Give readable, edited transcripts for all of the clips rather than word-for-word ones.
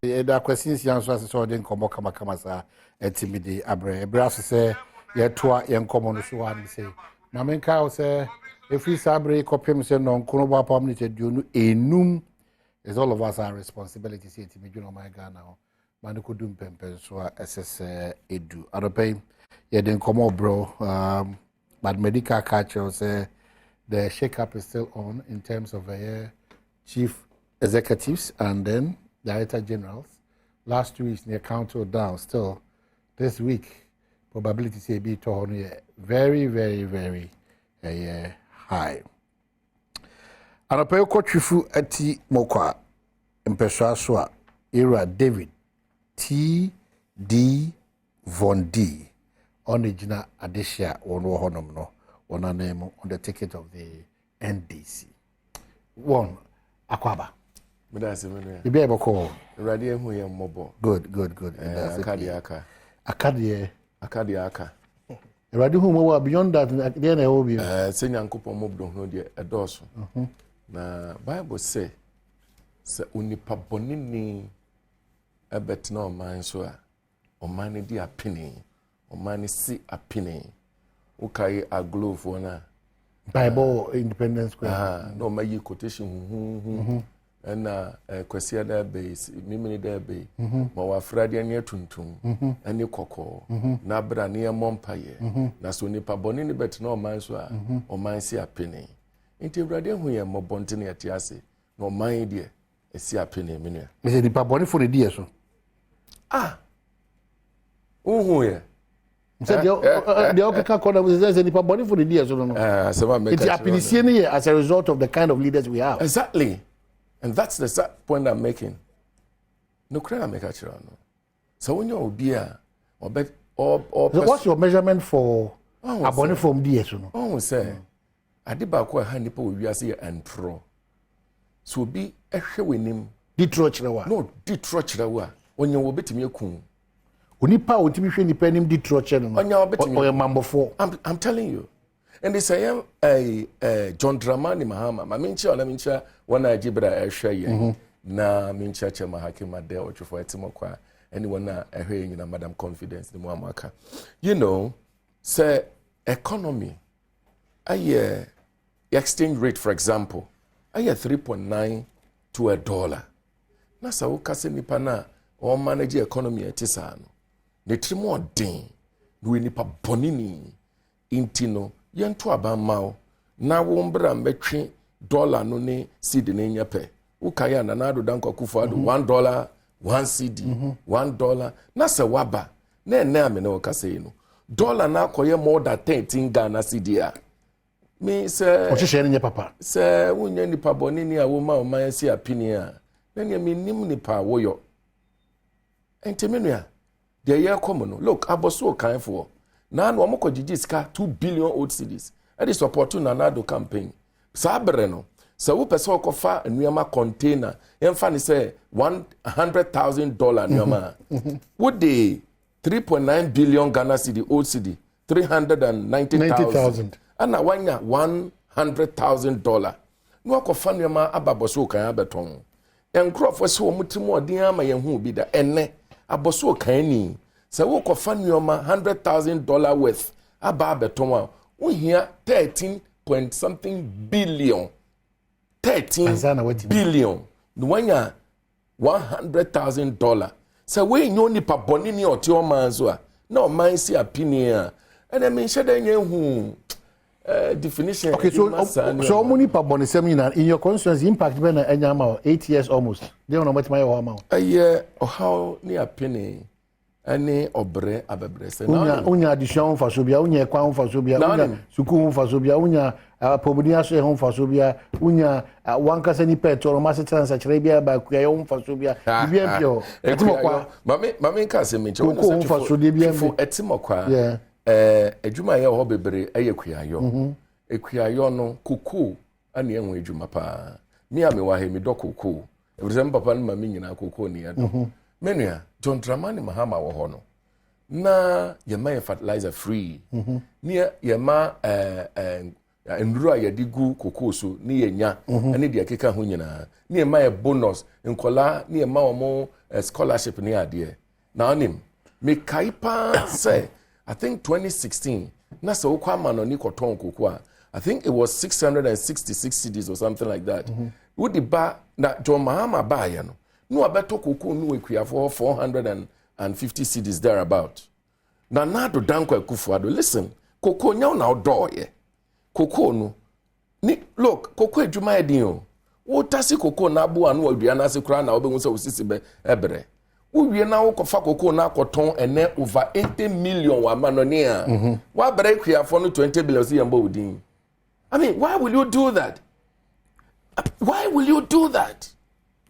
The questions you answer so den komo kama sa etimidi abre braso say ye toa ye nkomo no so wan say na men ka say if we sabre kopem say no nkono ba pam ni teduonu enum is all of us our responsibility say etimidi no my Ghana ho man ko dum pempen so ss edu adopai ye den komo bro but medical culture say the shake up is still on in terms of chief executives and then director generals. Last 2 weeks, they counted down. Still, this week, probability say be very, very, very high. And a pair coachifu eti mokwa impeswa era David T.D. Von D. Original Adesha ono honom no one name on the ticket of the NDC. One Akwaba. You be able to call. Radio who you mobo. Good. Akadiaka. Radio who mobo beyond that, then I will be. Senior uncle mobo no dear a dorsal. Na Bible say unipa bonini a bet no man so or mani di a penny or mani see a penny. Ukai a glove for na Bible Independence Square. No, my quotation. And Quesia there base, Mimini there bay, Mawa Friday near Tuntum, and your cocoa, Nabra near Mompaye, Nasunipa Bonini bet no manswa, or mine see a penny. Into radio we are more bontini at Yassi, no my dear, a see a penny, Minia. Is it the Paboni for the dear so? Ah, oh, yeah. Said the African corner was any Paboni for the dear so no. It's happening as a result of the kind of leaders we have. Exactly. And that's the point I'm making. No credit make a no. So when you're beer or bet or what's your measurement for a bonnet from DS? Oh, say I did back where Hanipo we are say and pro. So be a show in him. Detroit Rawa. No, Detroit Rawa. When you will bet me a coon. Unipa will be depending Detroit Channel. On your betting or a mambo for. I'm telling you. And they say a John Dramani Mahama, my mincha, let me share one I jibra a share na mincha mahakima de or for a timokwa, anyone a hearing in a Madam Confidence, the Muamaka. You know, say economy, a year exchange rate, for example, a year 3.9 to $1. Nasa ukase nipana or manage economy at Tisano. The trimo ding, do nipa bonini, intino. Yentu abamao na wombra mbetwe dollar no ne cedi ne nyepe ukaya na nado danko kufuado $1 1 cedi $1 na se waba na ene amene okase no dollar na akoye more than 13 Ghana cedi a me se o hye ne papa se wonye nipa bonini a wo ma o man si apini a na ne me nim nipa woyo entemenua de ye komo no look aboso kan for na no mo kogigi ska 2 billion old cedis e dey support na nado campaign sabre no so wo pese okofa nuama container emfa ni say $100,000 nuama would the 3.9 billion Ghana cedi old cedi 390,000 ana wanya $100,000 no okofa nuama ababoso kan abeton enkrofo se wo mutimo odin ama ye hu bi da enne aboso kan ni so we ko fan yoma $100,000 worth aba beton we here 13 point something billion 13 billion no wanya $100,000 so we nyo nipa boni ni oti o manzo a na o man si apini a and I mean sheda nya hu definition okay so money pa boni sem in your constituency impact be na enya ma 8 years almost they no much my o ma o how ni apini ani obre abebre se na unya addition fa so bia unya kwa fa so bia unya suku fa so bia unya pobudia so ho fa so bia unya wanka se ni petrol ma se transa kire bia ba ku ya fa so bia bia bia etimokwa mame nka se menche wona se fa so de bia fo etimokwa adwuma ye ho bebre ayekuayo ekuayo no kuku ani enwe adwuma pa mi ame wa he mi dokuku ebirem papa no mame nyina kuku ni edo menua John Dramani Mahama wo ho no na ye ma fertilizer free ni ye ma nduru ya digu cocoa so ni yenya ene de akeka ho nyina ni e ma ye bonus nkola ni e ma omo scholarship ni ade na onim me kaipa say I think 2016 na so kwa mano ni koton cocoa I think it was 666 cedis or something like that wo di ba na John Mahama ba ya no abeto cocoa no ekua for 450 cedis thereabout na nado danko akufuado listen cocoa nya na odoye cocoa no ni look cocoa adwuma edin o wo tasi cocoa na abo anu adua na se kura na obehu se osisi be ebre wo wie na wo kofa cocoa na koton ene over 80 million wa manoni a wa bre kwiafo no 20 billion si yamba odin I mean why will you do that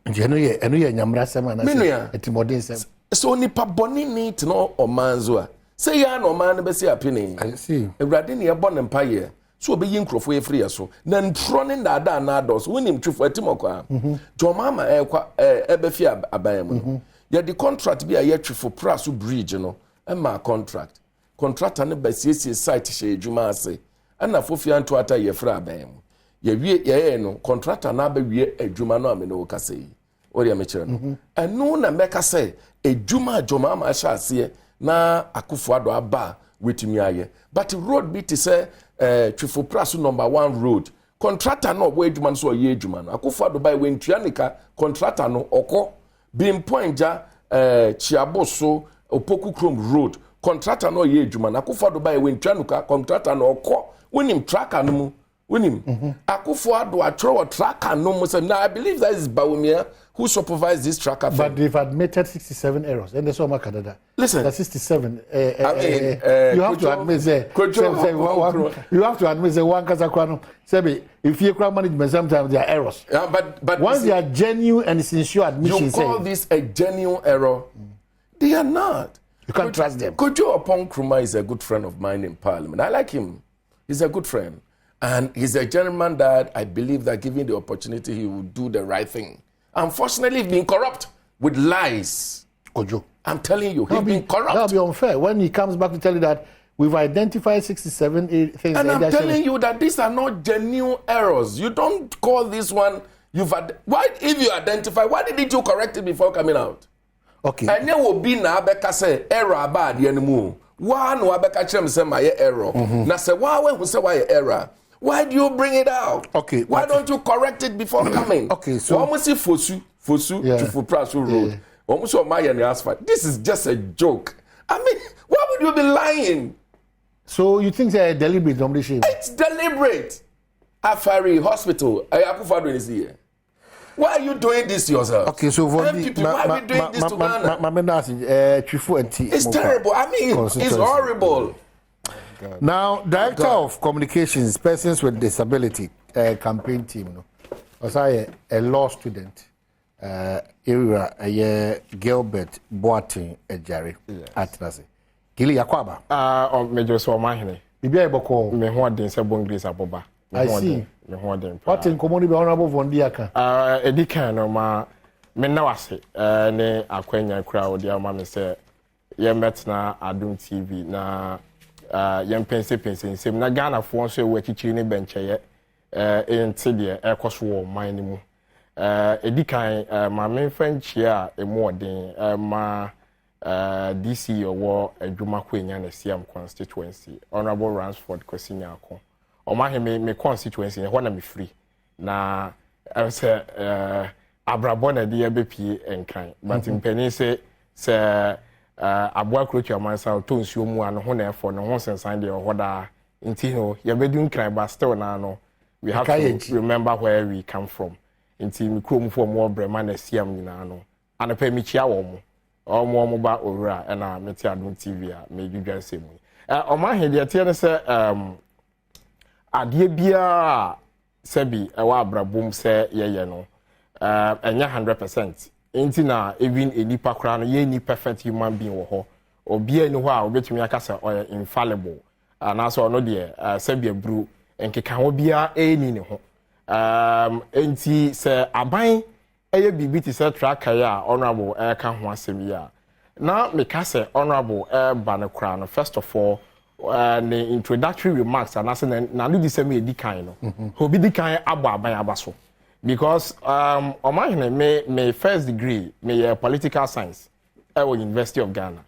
eno ye nyamra sema na etimodin sema so nipa boni ni tno omanzo a say ya na oman be se apini I see ewrade ne yebo ne mpaye so obeyi nkrofo efri yeso na ntro ne ndada na ados wonim twefo atimokwa jomama ekwa ebefi aban mu ya the contract bi a ye twefo praso bridge no ma contractor ne basiesie site she adwuma ase ana fofia nto ata ye fra aban mu ya wie ye no contractor na ba wie adwuma no amene wo kase yi ori amekere no eno na meka se adwuma jomama asha ase na akufuado aba wetimi aye but road bit say twefo praso number 1 road contractor no wo adwuma so ye adwuma no akufuado bai wentuanika contractor no okọ bimpoinja chiaboso opoku krom road contractor no ye adwuma na akufuado bai wentuanika contractor no okọ wonim tracker no mu wonim akufuado atro tracker no mu say now I believe that is Bawumia who supervised this tracker but thing. They've admitted 67 errors and there's so much Canada. Listen, that's 67 you have to admit say you have to admit say one kazakwano say if you crowd management sometimes there are errors but once they are genuine and sincere admission you call this a genuine error they are not. You can't trust them. Kojo Opon Kruma is a good friend of mine in Parliament. I like him. He's a good friend and he's a gentleman that I believe that given the opportunity he will do the right thing. Unfortunately, he's been corrupt with lies. Kojo. I'm telling you, he's been corrupt. That'll be unfair when he comes back to tell you that we've identified 67 things. And I'm telling you that these are not genuine errors. You don't call this one. Why, if you identify, why didn't you correct it before coming out? Okay. And then will be na beka say error bad the anymore. Why no abeka chem say my error? Na say why when who say why error? Why do you bring it out? Okay. Why don't you correct it before coming? Okay, so almost see fosu to for Praso Road. Almost on my asphalt. This is just a joke. I mean, why would you be lying? So you think they're deliberate nomination? It's deliberate. Afari Hospital, Akufado is here. Why are you doing this yourself? Okay, so for why are we doing this to Ghana? It's terrible. I mean, it's horrible. Now, Director of Communications, Persons with Disability campaign team, no, was I a law student, area a Gilbert Boating Jerry at Nasi. Gili Yakwaba. Or Major Swamahine. Maybe I call me what they say Bongris Aboba. I see. What in Commodity Honorable Von Diaka? Edikan or ma Menawase, ne Aquania crowd, dear mammy say, ye met na Adom TV na. Yam Mpensenpensemu na Ghana for so we kichiri ne bench ye enti de ekoso man ni mu edikan ma menfa nchia emu odin ma DC owo adwuma kwenya na Siam constituency Honorable Ransford Kosinya akon o ma he me constituency he na me free na say abrabo na de yebepie enkan but mpani say aboa krochi amansa to nsuo mu ano ho na efo no ho sensan de ohoda nti no ye bedun kran but still na no we have to remember where we come from nti mi krom for mo brema na Siam nyina no anapa mi chia wo mo ba owura na meti Adom TV a me dwudwan semu o ma he de tie ne se ade bia sebi e wa abrabom se ye no enya 100% enti na even enipa kra no ye ni perfect human being wo ho obi ani ho a obetumi akasa infallible na so no de sabia bru enkeka ho bia eni ne ho enti se aban eye bibi ti se tracker ya honorable ka ho asem ya na me ka se honorable ba ne kra no first of all the introductory remarks and I na no this me di kan no obi di kan abo aban abaso because me first degree me political science at University of Ghana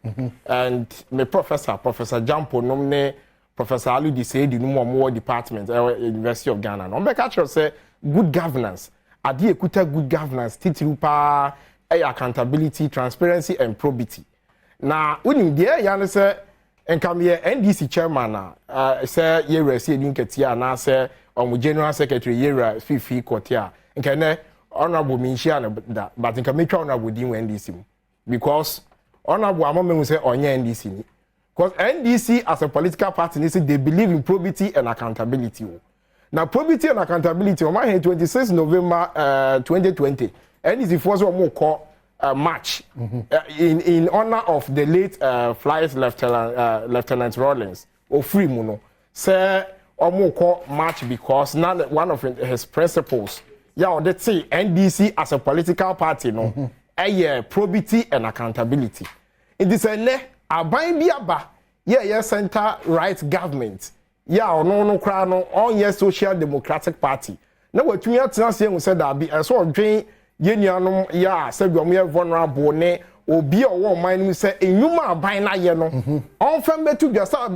and me professor Jampo nomne Professor Ali di say di no more department at University of Ghana no be catch say good governance ade ekuta good governance titiru pa accountability transparency and probity na unim de ya no say enkam ye NDC chairman say yera say din ketia na say general secretary yera fifi kotia nkene honorable minshia na da but nkam metwa honorable din NDC because honorable amame say onye NDC ni because NDC as a political party they believe in probity and accountability. Now probity and accountability on my 26 November 2020 NDC force more call march in honor of the late Flight Lieutenant Rawlings or Free Muno say more call march because now one of his principles let's say NDC as a political party no probity and accountability it is a aban bi aba center right government no kra no on social democratic party na watumi atena se hu se da bi so odwen ye nuanom se bi omo vulnerable ne obi owo man nim se enwuma aban na ye no on fam betu gasa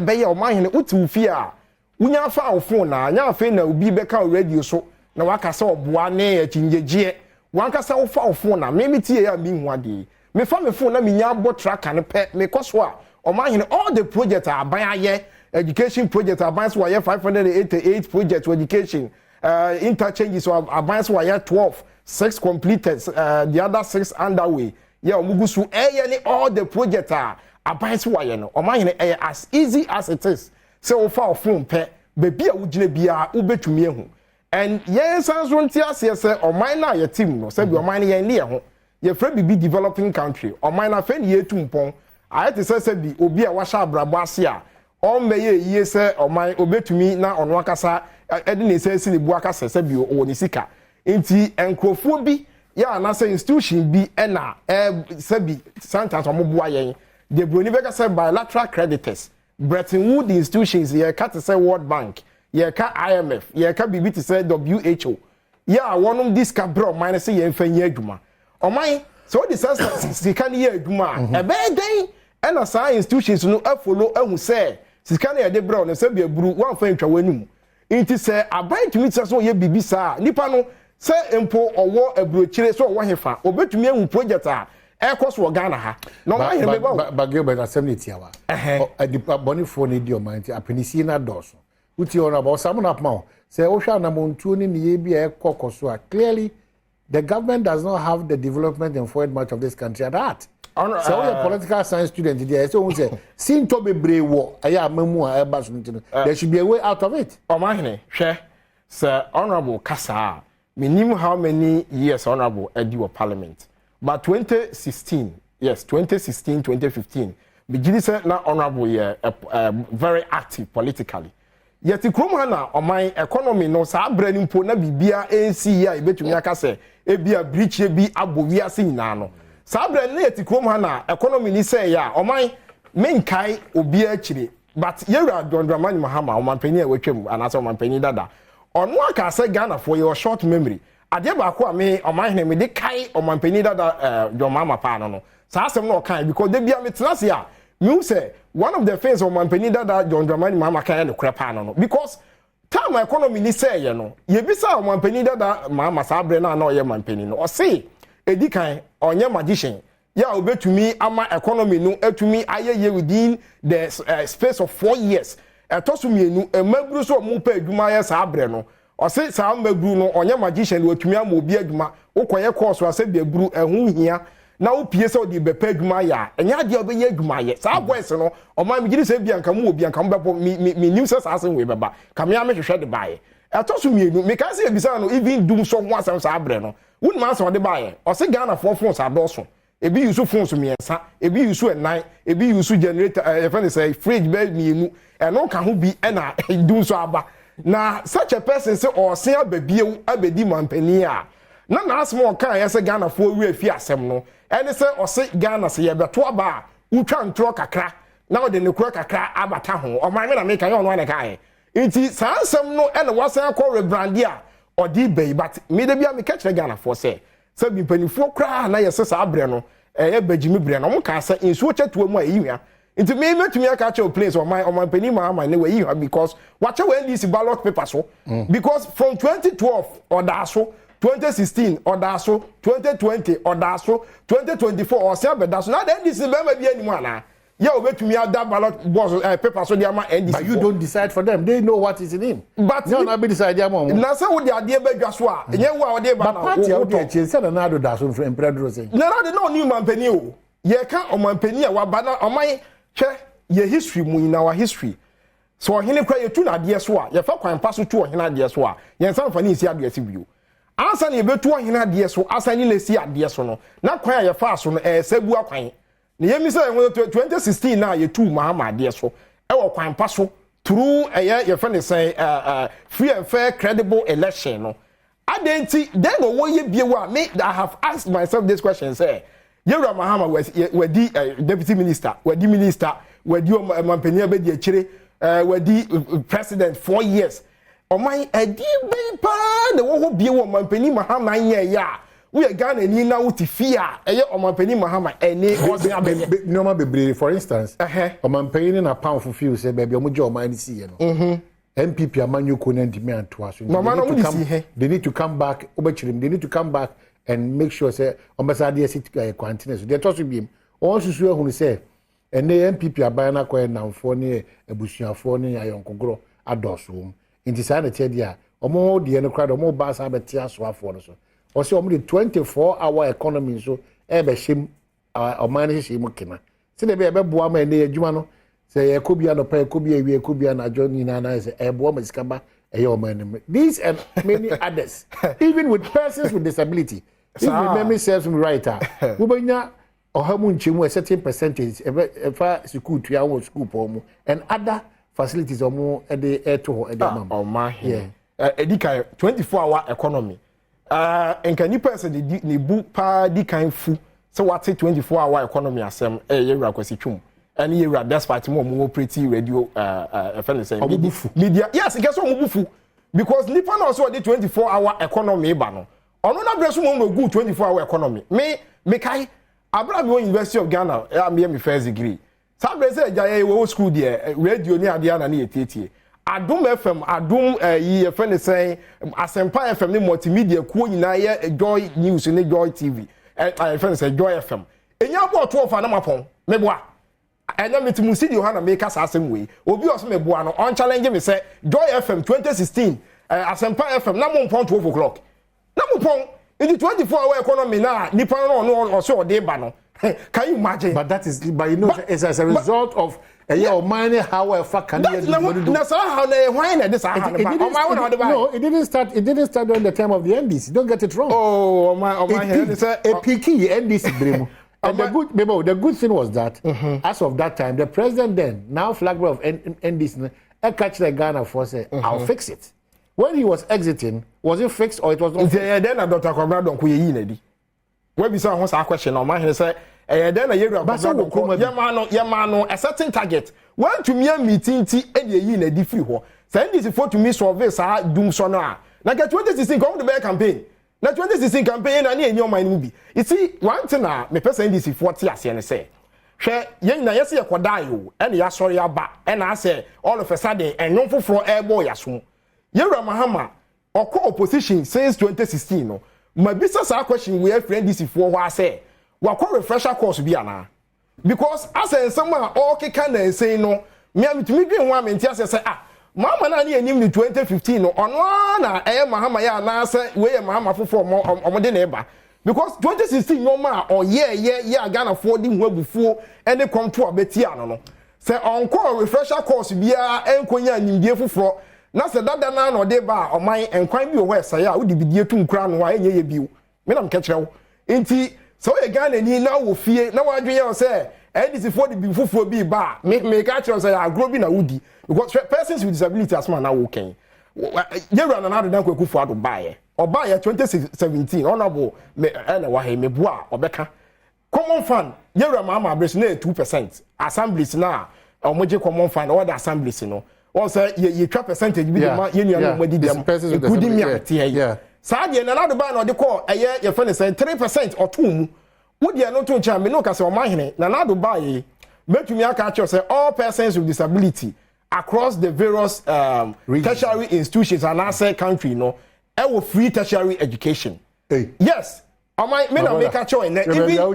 be ye oman hene uti fi a unya fa ofo na anya afi na obi be ka radio so na waka se oboa ne akyinjeje wanka se wo fa ofo na me tie ya mi hu ade me fa me phone na me nya bo tracker ne pe me koso a oman hene all the projects are aban aye education project advance wire 588 projects for education interchanges of advance wire 12 6 completed the other 6 underway omugusu all the projects are advance wire no oman as easy as it is so far phone pe baby a wugine bia ubetumi ehu and sans frontier say oman na your team no say oman yen ne ho ye fra bibi developing country oman na fe ne yetumpon ayete say bi obi a washa abrabo ase a on meye ye se oman obetumi na ono akasa ede ne se ne bu akasa se bi o ni sika enti enkrofo bi ya na se institution bi na se bi santas omobo ayen de broni be ka se bilateral creditors Bretton Woods institutions ye ka to say World Bank ye ka IMF ye ka bibi to say WHO ya wonum diska bro man se ye mfanye adwuma oman so the sense sika ne ye adwuma e be den na sa institutions no follow ehun say sika na de bro no se bia buru wan fa ntwa wanum inti se aban tumi tse so ye bibisa nipa no se empo owo abrochire so wo hefa obetumi ehun project a ekoso Ghana ha no ma here me ba Gilbert assembly tiawa adipa boni fo ne di o man ti apenisi na doso uti ona ba osam na pma se wo hwa na montuo ni ye bia ekokoso a clearly the government does not have the development and forward much of this country at heart. So a political science student there so we say sin to be brave war aya mamu a eba so there should be a way out of it. Omahene hwe sir honorable kasa minim how many years honorable edi wa parliament but 2016 2015 bigini say na honorable ye very active politically yet krom ha na oman economy no sa abra ni mpo na bibia ANC ya ebetumi aka say ebia breach bi abowi ase nyina no sabre na etikrom ha na economy ni say ya oman menkai obi akire but yewra Dondramani Mahama oman pani e wetwam anasa oman pani dada ono aka say Ghana for your short memory ade ba ko ame oman hene me de kai oman pani dada John Mama pa no sa asem no kan because de bia metenase ya you say one of the things oman pani dada Dondramani Mahama kan no krepa no because time economy ni say ye no ye bisa oman pani dada Mahama sabre na na oye man pani no o say edikan onye magician ya obetumi ama economy no etumi ayeye within the space of 4 years etosumienu emabru so mu pa adwuma ya sabre no o se sa mabru no onye magician otumi ama obi adwuma ukoye course ase bi abru ehu hia na opie se odi bepa adwuma ya enya de obeye adwuma ye sa boys no o ma migiri se bia nka mu obi nka mbebo mi nim se sa asen we beba kamia me hwehwe de bae etosumienu me kan se ebisa no even dum so ho asem sabre no won ma so de bae o se Ghana for phones adoso ebi use phones miensa ebi use enan ebi use generator e say fridge be mienu e no ka ho bi e na dum so aba na such a person say o se ababie abedi mampani a na asmo kan ya se Ghana for wi afi asem no e ne say o se Ghana se ye beto aba utwa ntro kakra now de ne kura kakra abata ho o man me na me kan yo no na kan nti sansem no e na wasan akọ rebrandi a odi bay but me de bia me catch Ghana for say bi panifo kra na yese sa abre no e bagimi bre no mo ka sa nsuo chatuo mu a yihua nti me metumi aka cha place o man pani ma ne we yihua because wacha we NDC ballot paper so because from 2012 or da so 2016 or da so 2020 or da so 2024 or say be da so na the NDC be ma bi animu ana yeah, obetumi ada ballot box paper so dey am NDC. But you don't decide for them. They know what is in him. But no, na be decide am. Na say wo dey ade badwa so a, enye wo a wo dey ba na. But party out there change say na do da so from Pedro say. Na no new man pani o. Ye ka o man pani a wa ba na o man hwe ye history mu in our history. So ohene kwa ye tu na ade so a, ye fa kwan pa so tu ohene ade so a, ye nsan fa ni si ade si bio. Ansa na ye betu ohene ade so, asa ni le si ade so no. Na kwan a ye fa so no sabu akwan. Ni yemi say 2016 na ye tu mahama de so e wo kwan pa so through ye friend say free and fair credible election no adenti then wo ye biewa me I have asked myself this question say Yewra Mahama wadi deputy minister wadi minister wadi mampania be di akire wadi president 4 years o man adi be pa na wo ho biewa mampani Mahama nya ya we Ghana ni na wuti fia eye omanpani Mahama eni normal bebree for instance omanpani na pound for few say baby omoje oman si ye no MPP amanyuko na ndimi antoa so they need to come back obechirim they need to come back and make sure say ombasade sit quarantine so they toss biem on susu ehunu say ene MPP aban na koye namfo ne ebusuafo ne ayonkogro adoso nti sa na tie dia omo de ne kra de omo ba sa beti asoafo no so o say omo de 24-hour economy so e be shim oman shim kina se de be boa ma ene adwuma no say ekobia no pa ekobia wi ekobia na joni na na say e boa ma sikaba e oman these and many others even with persons with disability if memory serves me right we benya ohamu nchemu a certain percentage efa school to ya school pomu and other facilities omo e de to ho e de mam yeah edika 24-hour economy enka ni person ni bu pa di kan fu so what 24-hour economy asem yewra kwasi twum and yewra despite mo operate radio friend say media yes guess what mo bufu because nipa na so the 24-hour economy ba no ono na breso mo good 24-hour economy me kai Abraham University of Ghana am me first degree sabre say jaye wo school there radio ni ade na na tietie Adom FM Adom yi friend say Asempa FM ni multimedia ku nyina ye Joy News ni Joy TV friend say Joy FM enya bo to ofa na mapon meboa enya metimu sidi Yohana make us asem we obi oso meboa no on challenge me say Joy FM 2016 Asempa FM na mo pon 12 o'clock na mo pon in the 24-hour economy na nipa no so dey ba no can you imagine but that is but you know it's as a result of money however can you do na so how na why na this no it didn't start during the time of the NDC don't get it wrong oh my head say a picky NDC bremo and the good thing was that as of that time the president then now flag of NDC catch the Ghana for say I'll fix it. When he was exiting, was it fixed or it was not? Then Dr. Kwabra don't kuye yi na di. We be say won say question on man say then na yeru Kwabra yamano a certain target. When to me meeting ti e dey yi na di free ho. Say this for to me survey sa doom so na. Na get 2016 come to be campaign. Na 2016 campaign na enyo man mu bi. You see one thing na me person this 40 ase ne say. Hwe yen na yesi yakoda yo e na ya sori aba e na say all of a sudden enyo foforo ebo yaso. Yewra Mahama oko opposition since 2016 no ma bisa sa question we friend this for who say wa ko refresher course bi ana because as en some all keka na say no me amitumi dwen ho amenti ase say mama na ne anim ni 2015 no ono na Mahama ya na say we Mahama fofo omode na eba because 2016 no ma yeah Ghana for di ho abufuo ene konto abeti ano no say onko refresher course bia enkonya nimdie foforo na se dada na no de ba oman enkwan bi wo hesa ya wo di bidie tu nkura no wa enye ye biu me na mkekere wo enti so ye Ghana ni na wo fie na wa dwen ye say NDC for the bi fufuo bi ba me ka kire say agro bi na wudi because persons with disability asma na wo ken ye run na do kwakufu ado bae oba ye 2017 honorable me na wa he me bua obeka common fund ye run ma abresi na 2% assemblies na omoje common fund or the assemblies no or say you trap percentage bi dem ye nua no madi dem including me here saa de na do ba na de call eye ye fa ne say 3% or 2 mu wo de no to ncha me no ka say o mahene na do ba ye metumi aka cho say all persons with disability across the various tertiary institutions and our country no e will free tertiary education. Yes. Am I me na make a choice even oh,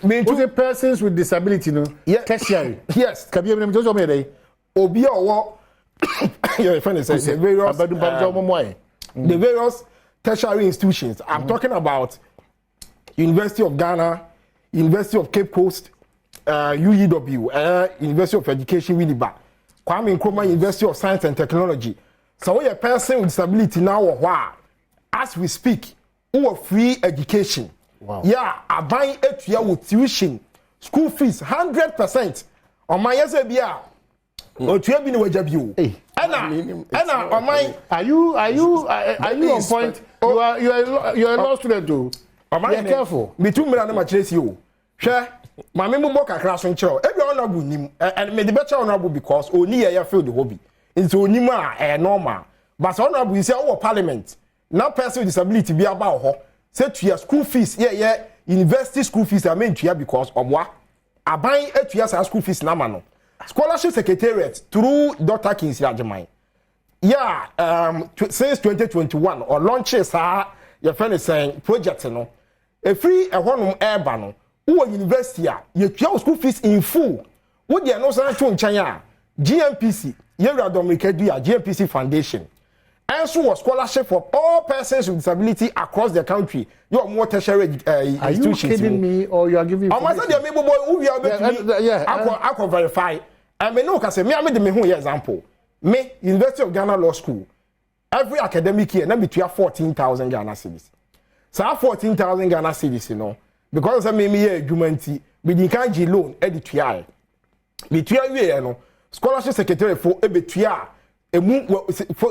me persons with disability no tertiary. Yes. Can you just me dey obi owo your friend says the various tertiary institutions. I'm talking about University of Ghana, University of Cape Coast, UEW, University of Education Winneba, Kwame Nkrumah University of Science and Technology. So we a person with disability now or what? As we speak, who are free education. Wow. Yeah, I buy 8 year with tuition, school fees 100%. On my SBA, or to have been with you. Anna, on my are you on point? You are a law student too. Be careful. Me too, me na ma chase you. Share. My memo book across on show. Every honorable nim and me the better honorable because only ya feel the hobby. Into onima normal. But honorable is our parliament. Now person with disability be about her. Say to your school fees, yeah, university school fees are meant to you because of what? I buy 8 years school fees na mano. Scholarship secretariat through Dr. Kingsley Ajamai. Yeah, since 2021 or launches your friend is saying project no. A free a one air no. Who university you pay school fees in full. What you know say China GMPC, Adom GMPC Foundation. And so a scholarship for all persons with disability across the country. You are more tertiary institutions. Are you kidding me or you are giving me? I said the maybe boy who we are I can verify. I may know because me I made me example. Me University of Ghana Law School. Every academic year, let me to 14,000 Ghana cedis. So 14,000 Ghana cedis, you know, because I made me a jumanti, we didn't loan, editorial. Between you know, scholarship secretary for a betua.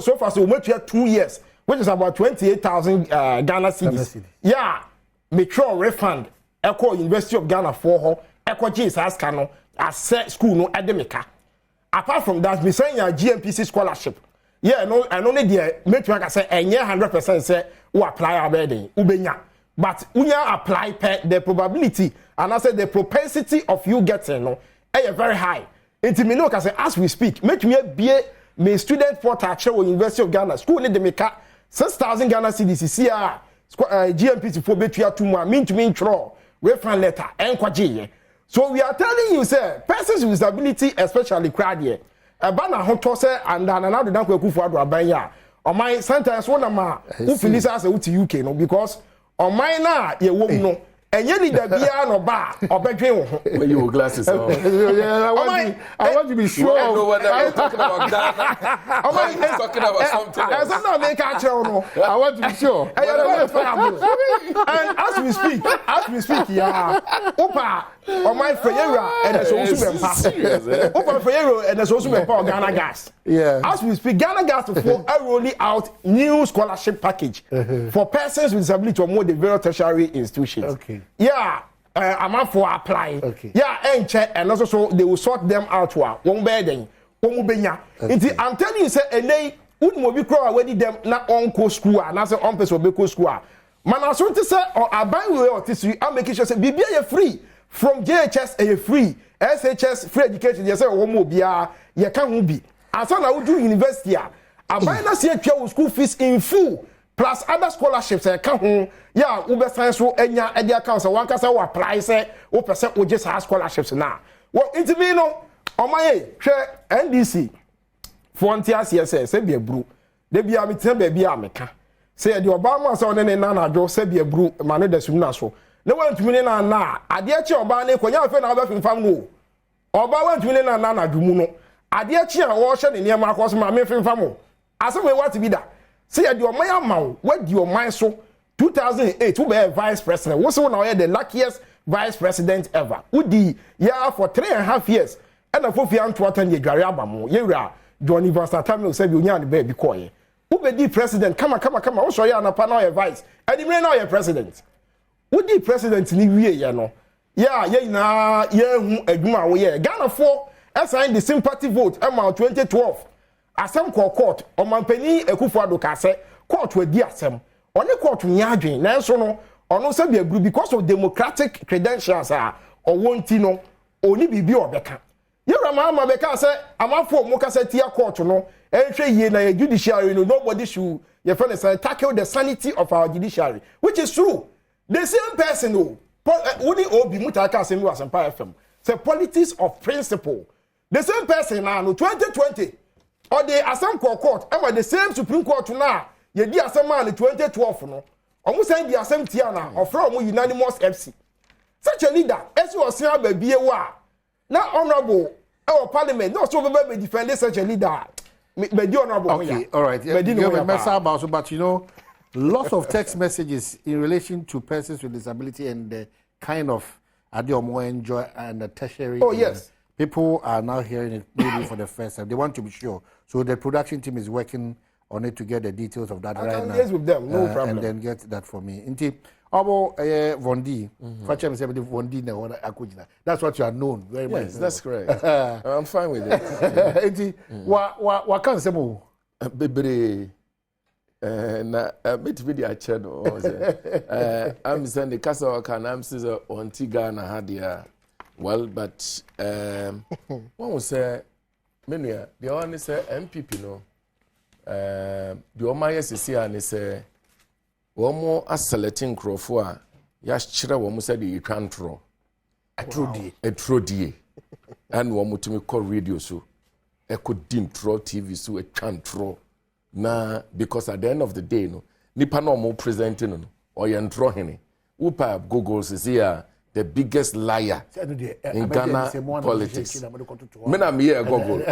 So far, so we went 2 years, which is about 28,000 Ghana cedis. Yeah, mature refund. Echo University of Ghana for her. Echo Jesus Kano as school no academica. Apart from that, we saying your GMPC scholarship. Yeah, no, I only there make you say 100% say who apply our wedding, ubenya. But when you apply the probability and I say the propensity of you getting no, very high. Until me know say as we speak, make me be my student portal show University of Ghana school need the make 6,000 Ghana cedis here GMPC for betua 2 more mean to mean throw reference letter enkwaje. So we are telling you say persons with disability especially crowd here bana hoto say and another dan kwaku ado aban ya on my sentence one ma who finish as out UK no because on my na ye wom no enye leader bia no ba obedwen wo ho when you glasses on. Yeah, I want to be sure. I know what I'm talking about Ghana. I'm talking about something else. I don't make a show no. I want to be sure. And as we speak, yeah. Opa, on my Ferreira and the social member. Opa Ferreira and the social member Ghana Gas. Yeah. As we speak, Ghana Gas are rolling out new scholarship package for persons with disability or more the various tertiary institutions. Okay. Yeah. I'm up for applying. Okay. Yeah, and check, and also so they will sort them out. One bedding, one benya. I'm telling you, say, and they wouldn't be crowd already them not on co school, and as on person will be school. Man, I want to say, or I buy way or tissue, I'm making sure say, be free from JHS a free, SHS free education. You say, one more beer, you can't be. And so I would do university. I buy not see a school fees in full. Plus other scholarships come home. Yeah, Uber science so enya edia account so one kasa apply say o person o just have scholarships now. Well, it me no on my share NDC frontiers yes say be bru. They be am tell baby ameka. Say the Obama so ne na na jo say be bru mane da sum na so. Ne want me na ade achi oba ne konya fe na oba finfam no. Oba want me na dumu no. Ade achi a wo hye ne niam akos ma me finfam o. Asem we what be that. Say your man man, what your mind so 2008 who be vice president. What's now the luckiest vice president ever. Who the yeah for 3.5 years. And the 4th year to attend the Gariabamo. Yera Johnny Vastatamil said you need the baby coy. Who be the president? Come on. Also, you are not vice. And the man now your president. Who the president in the year, you know? yeah na hu adwuma wo ye Ghana for assign the sympathy vote amount 2012 asem court omanpani Akufo-Addo ka se court wadi asem oni court nya adwen na so no ono se be agru because of democratic credentials or wonti no oni bibi obeka yera ma beka se amafo mo ka se tia court no ehwe yie na judiciary no nobody should your friend say tackle the sanity of our judiciary, which is true. The same person who only obi mutaka asemi wasampa FM say politics of principle. The same person now 2020 or the Assam court and the same Supreme Court now ye di Assam man 2012 no almost say the Assam tiana or from unanimous FC. Such a leader as you was saying baby wa now honorable our parliament no so be defend such a leader. Okay, all right. But you know, lots of text messages in relation to persons with disability and the kind of Adom enjoy and the tertiary. Oh yes, people are now hearing it maybe for the first time. They want to be sure, so the production team is working on it to get the details of that right now. Yes, with them, no problem. And then get that for me. Inti, Abo Vondi, Vondi na akujina. That's what you are known very much. Yes, that's correct. I'm fine with it. Inti, wa kan semo bebre na bit video channel I'm saying the castle can I'm say on Tigana had well but one will say many the one say MPP no the Omaya CC and say one more accelerating crofo ya chira one say the control a trodi and one mutumi call radio so e could intro TV so a control na because at the end of the day no nipa no mo presenting no or you draw him upa Google is here the biggest liar in Ghana politics. Mena me here Google.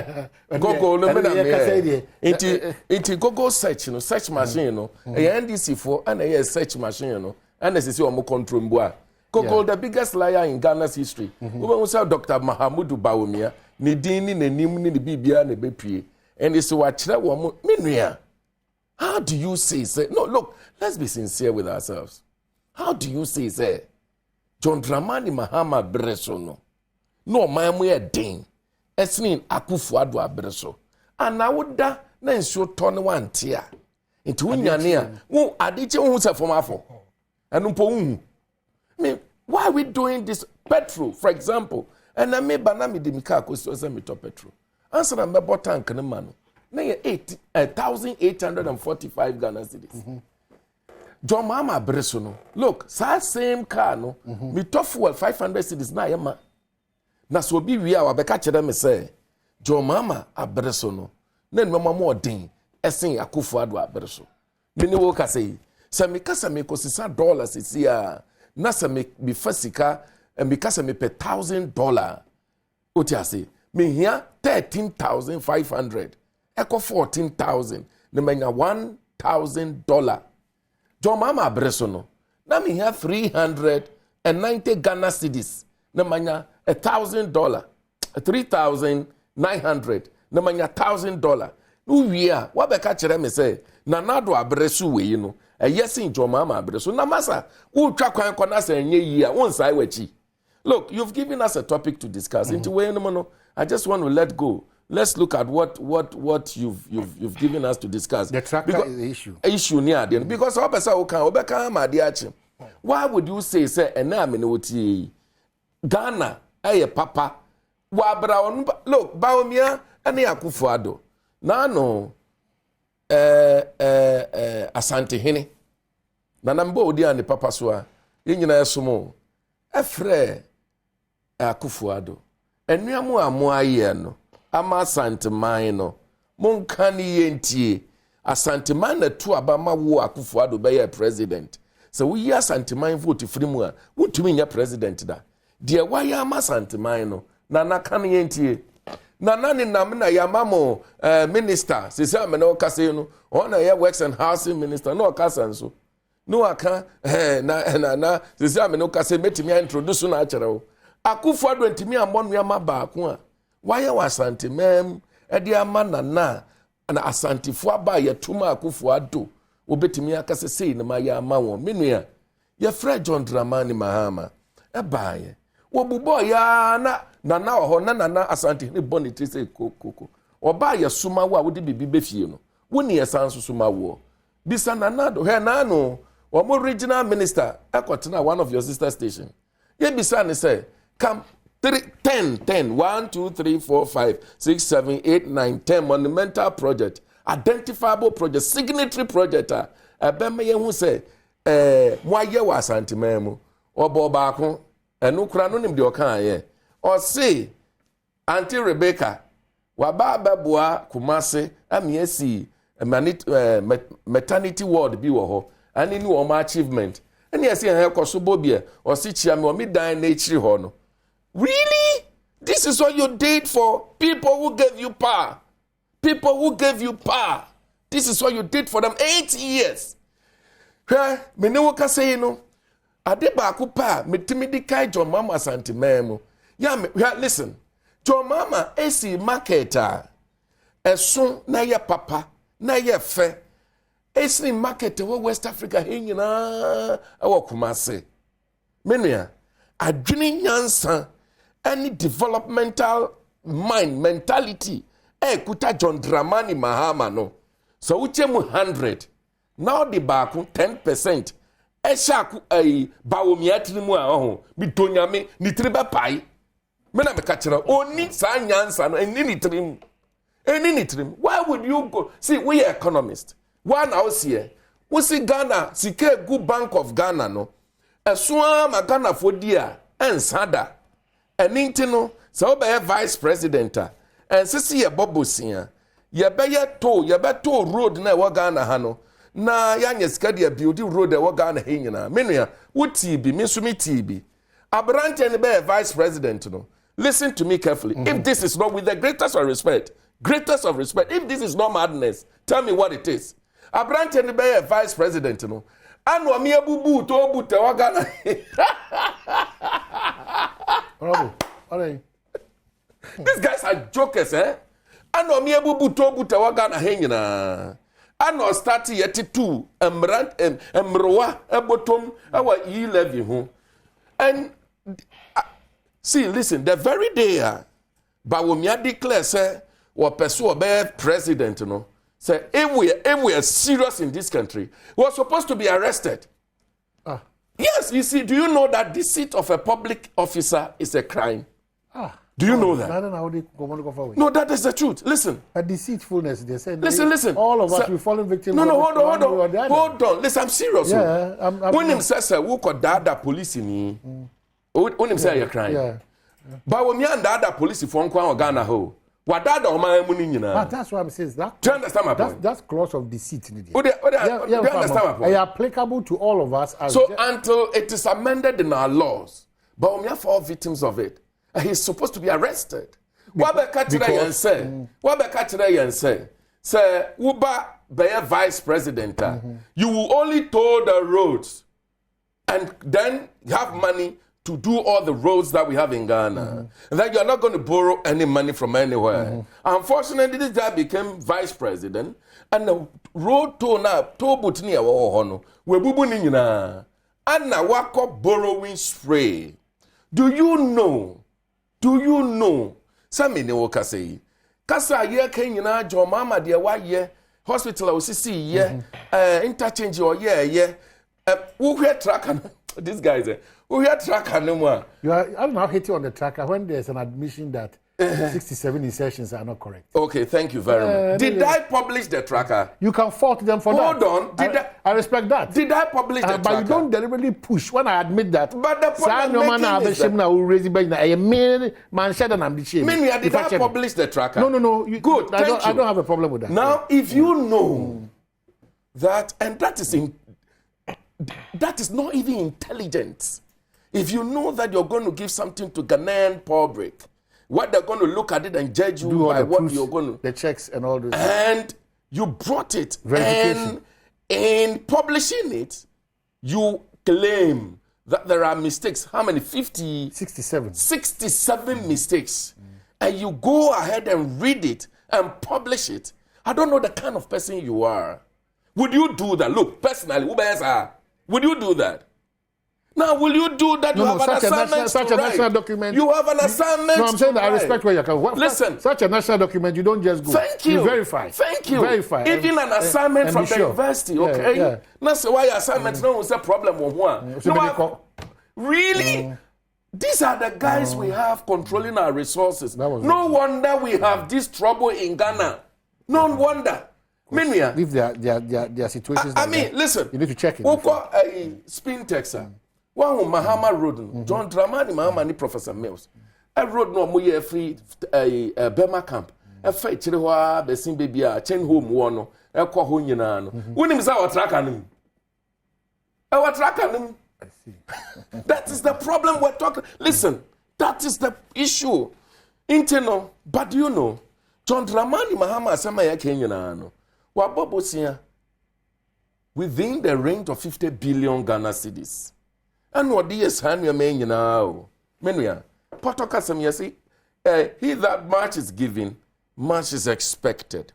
Google no mena me here. Inti Google search no search machine no. E NDC for and e search machine no. And as you mo control mboa. Google the biggest liar in Ghana's history. We say Dr. Mahamudu Bawumia ni din ni nanim ni bibia na bepie. And it's what chira wo menua. How do you say no look, let's be sincere with ourselves. How do you say John Dramani Mahama Breso no mamu ye den esnin Akufo-Addo abreso anawuda na nso tone wantia nti wunyane a wo adeche hu se from afo enumpo hu me why are we doing this petrol for example and me banami de mika akoso se me to petrol answer na mebo tank ne ma no na ye 1845 Ghana cedis. John Mama Breso no. Look, same car no. Me top fuel 500 cedis na yema. Na so bi wi a wabeka kire me say John Mama Abreso no. Na nma mo den esen Akufo-Addo Abreso. Me ne wo ka say me kasa me kosisa dollars isi a na se me bi fasika me kasa me pe $1,000. Oti ase me hia 13,500. Eko 14,000. Ne menya $1,000. John Mama Abreso no. Na me here 390 Ghana cedis. Na manya $1,000. 3,900. Na manya $1,000. No wia, wa beka kire me say na nado Abreso we no. Yes in John Mama Abreso. Na masa, u twa kwan kona say enye yi a wonsai wachi. Look, you've given us a topic to discuss. Into we no, I just want to let go. Let's look at what you've given us to discuss. The tractor is the issue. Issue near the because why would you say Ghana papa look Bawumia and Akufo-Addo na no Asante Hene na nambo odi and papa so a nyina yesomo efre Akufo-Addo enuamu amoaye no ama Asanteman no monka ni yentie Asanteman na tu abama wo Akufo-Addo be ye president so we yi Asanteman vote free mu a wontumi nya president da de why ama Asanteman no na naka ni yentie na nani nam na yamamo minister sisi amena okase no ona ye works and housing minister no okasa nso no aka na sisi amena okase metimi introduce na akere wo Akufo-Addo ntimi amonu ya mabaako a why was Asanteman edi ama na Asantifo aba ye tuma Akufo-Addo obetimi akase sei na ma ya ama won menua ye fra John Dramani Mahama e baaye wo bubo ya na oho na asante ne bonity say kokoko oba ya suma wo a wodi bibi befie no woni ya san suma wo bisa na do he na no omo regional minister ekotena one of your sister station ye bisa ne say come 10 1 2 3 4 5 6 7 8 9 10 monumental project identifiable project signatory project abeme ye hu say mo aye wa asante memu obo baako enu kura no nim de okan aye o say Auntie Rebecca waba abeboa kumase amiesi maternity ward bi wo ho ani ni wo ma achievement ani ese he koso bobie o si chia me o mi dan na echiri ho no. Really? This is what you did for people who gave you power. People who gave you power. This is what you did for them 8 years. Me ne wo ka say no. Ade ba ko pa metimi di kai John Mama Santimemo. Ya listen. John Mama esi marketer. Eson na ye papa, na ye fe. Esi marketer wo West Africa he nyina awo Kumase. Menua adwene nyansa any developmental mind mentality kuta John Dramani Mahama no so uche mu 100 now the back 10% shaku bawomiatri mu a bi tonyame ni triba pai me na me ka kire oni sa nyansa no eni ni trim why would you go see we are economists one house here we see Ghana sike gu Bank of Ghana no esoa ma Ghana for dia ensada eninti no se obeye vice president and sisi ye bobosia ye beto road na we Ghana ha no na ya nyesika dia build road we Ghana he nyina menua wuti bi misumi tibi abrante ne be vice president no listen to me carefully. If this is not with the greatest of respect, if this is not madness, tell me what it is. Abrante ne be vice president no anu mi abubu to obute we Ghana. Bravo. All right. These guys are jokers, eh? Ano mi ebubu to buta waga na henyina. Ano start yeti 2 emrowa ebotom awa E11 ho. And see, listen, the very day Bawumia declare say what person be president no. Say if we are serious in this country, we are supposed to be arrested. Yes, you see, do you know that deceit of a public officer is a crime? Do you know that? No, that is the truth. Listen. A deceitfulness, they say. Listen. All of us, we fallen victims. No, hold on. Listen, I'm serious. Yeah, when him says, who could dada police in me? When him say you're crying. Yeah. But when you and dada police for Nkwan Ghana ho, what dada o my money na? That's what I'm saying. That. Do you understand my point? That's clause of deceit. Do you understand my point? It's applicable to all of us. So until it is amended in our laws, but when we are all victims of it, he's supposed to be arrested. What be catch and say? Say, Uba be a vice president. You will only tow the roads and then have money to do all the roads that we have in Ghana. And that you're not going to borrow any money from anywhere. Unfortunately, this guy became vice president and the road tow butini hono. We bubu ni nyina. And na wako borrowing spray. Do you know? Some ne woka say. Kasa ye ken nyina John Mama de wa ye hospital a osisi ye interchange or ye wo hwe tracker. This guy is wo hwe tracker no mo. I'm not hitting on the tracker when there's an admission that 67 insertions are not correct. Okay, thank you very much. Did I publish the tracker? You can fault them for that. Hold on. I respect that. Did I publish the tracker? But you don't deliberately push when I admit that. But the problem is that... did I publish the tracker? No. Good, thank you. I don't have a problem with that. Now, if you know that, and that is not even intelligence. If you know that you're going to give something to Ghanaian public, what they're going to look at it and judge you by what you're going to... The checks and all this. And you brought it. And in publishing it, you claim that there are mistakes. How many? 67 mistakes. And you go ahead and read it and publish it. I don't know the kind of person you are. Would you do that? Look, personally, would you do that? Now, will you do that? You have an assignment. Such a national document. You have an assignment. No, I'm saying that I respect where you're coming. Listen. Such a national document, you don't just go. Thank you. You verify. Thank you. Verify. Even an assignment from the university, okay? Yeah. That's why assignment no is a problem with one. Really? These are the guys we have controlling our resources. No wonder we have this trouble in Ghana. No wonder. Leave their situations. I mean, listen. You need to check it. A spin texter. One Mahama Road, John Dramani Mahama ni Professor Mills. A road no more free a Burma camp. A fight chiriwa be sin baby a chain home one. A kwa ho nyina no. Wonim say our track anim. Our track anim. I see. That is the problem we're talking. Listen, that is the issue. Internal, but you know, John Dramani Mahama sama ya kenyina no. Wa bobosia within the range of 50 billion Ghana cedis. And what is hand your man now? Menuya, Potokasam yasi, he that much is given, much is expected.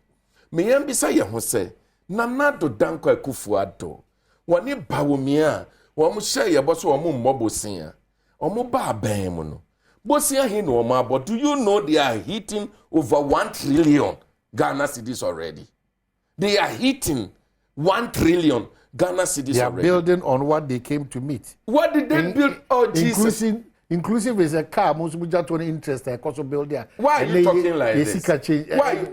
Me bisa ya hose, nanado danko ekufuado. Wani bawumia, wamushe ya boso wamu mobosia. Omu ba bemuno. Bosia hino but do you know they are hitting over 1 trillion Ghana cedis already? They are hitting 1 trillion Ghana cedis they are already. Building on what they came to meet. What did they build? Oh, Jesus. Inclusive is a car, most much interest, I also build there. Why are you talking like this? Why?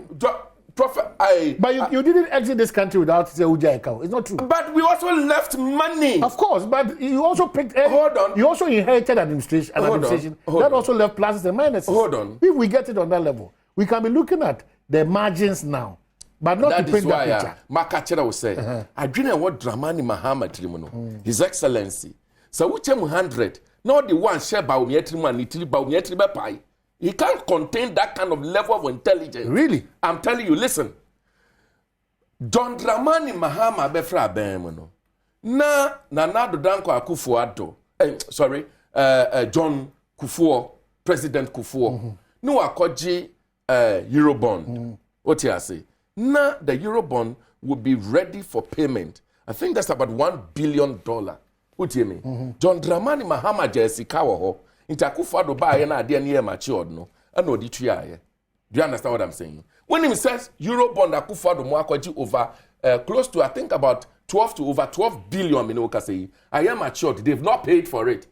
Prophet, but you didn't exit this country without say Uja account. It's not true. But we also left money. Of course, but you also picked. Hold on. You also inherited administration. Hold that also left pluses and minuses. Hold on. If we get it on that level, we can be looking at the margins now. But not that to paint is why that picture. Makachera will say, I dream what Dramani Mahama Trimono, His Excellency. So which 100, not the one share by Umiatriman, Pai. He can't contain that kind of level of intelligence. Really? I'm telling you, listen. John Dramani Mahama Befra Bemono. Na Danko Akufo-Addo. John Kufuor, President Kufuor. No akoji Eurobond. What you say? Now the Eurobond will be ready for payment. I think that's about $1 billion. What do you mean? John Dramani Mahama Jessica ho. Inta Akufo-Addo ba ye na ade na matured no. And no di tuya. Do you understand what I'm saying? When he says Eurobond Akufo-Addo mo akoji over close to I think about 12 billion minoka say I am matured. They've not paid for it.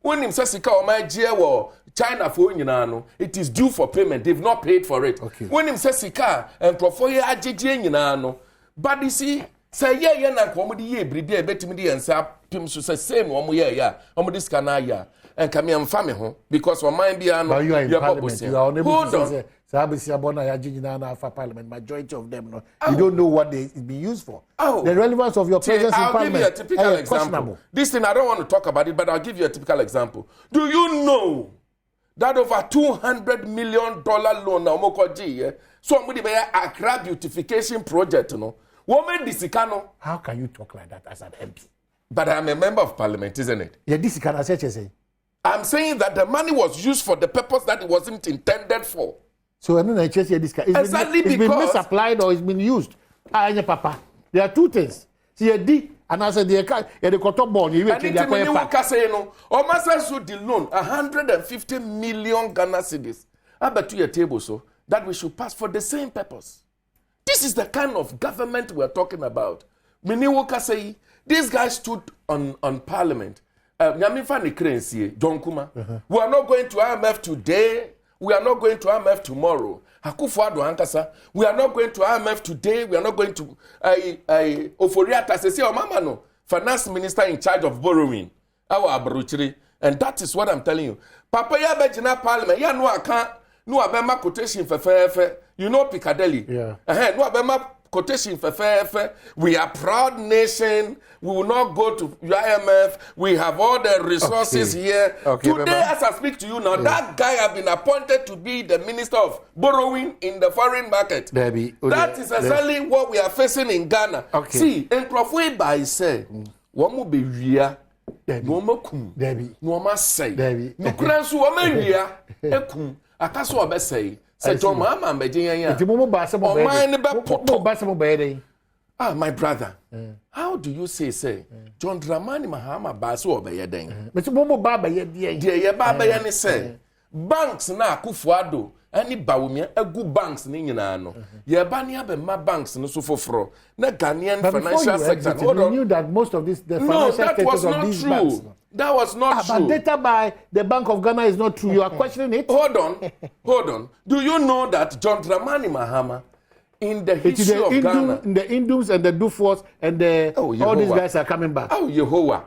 When him says Sika Omaji China for no, it is due for payment. They've not paid for it. Okay. When him says Sika and Profoye Ajiji no, but you see, say yeah na komodi ye bribi betimidi and sa pim so say same omo ya omo dis kana ya and come am family ho because for mind bia no you are in parliament. You are unable to say parliament. Majority of them no. You don't know what they be used for. The relevance of your presence in parliament. I'll give you a typical example. This thing I don't want to talk about it, but I'll give you a typical example. Do you know that over $200 million loan na omokoji so somebody be Accra beautification project no? Woman disikano. How can you talk like that as an MP? But I'm a member of parliament, isn't it? Yeah, disikano say. I'm saying that the money was used for the purpose that it wasn't intended for. So I mean, it's been misapplied or it's been used. Papa. There are two things. See, and I said the cotton bond. You and no. Or master the loan 150 million Ghana cedis. I bet to your table so that we should pass for the same purpose. This is the kind of government we're talking about. Miniwoka say this guy stood on parliament. John Kuma. We are not going to IMF today. We are not going to IMF tomorrow. Akufo-Addo Ankasa. We are not going to IMF today. We are not going to Oforiata Sese Omamano, finance minister in charge of borrowing. Our Abruchiri. And that is what I'm telling you. Papa ya bejina parliament. Ya no aka no abema quotation fefe. You know Piccadilly. Yeah. No abema quotation fefe. We are proud nation. We will not go to IMF. We have all the resources here. Okay, today, as I speak to you now, that guy has been appointed to be the minister of borrowing in the foreign market. That is exactly what we are facing in Ghana. Okay. See, in Profoye by say, one be ria, no more kum, no more say, no cransu, one ria, ekum, akaso obesay. Say John Mama Bejinya. It's a moment by some of my brother. How do you say John Dramani Mahama baso obeye den? But you mo ba ye die. Die ye ba ba ye ne say. Banks na Akufo-Addo any Bawumia egu banks ni nyina no. Ye ba ne abema banks no so foforo. Na Ghanaian financial sector. You knew that most of this the financial status of these banks. That was not true. But data by the Bank of Ghana is not true. You are questioning it. Hold on. Do you know that John Dramani Mahama in the history of Ghana, the Indums and the Dufours and the all these guys are coming back. Oh, Yehovah.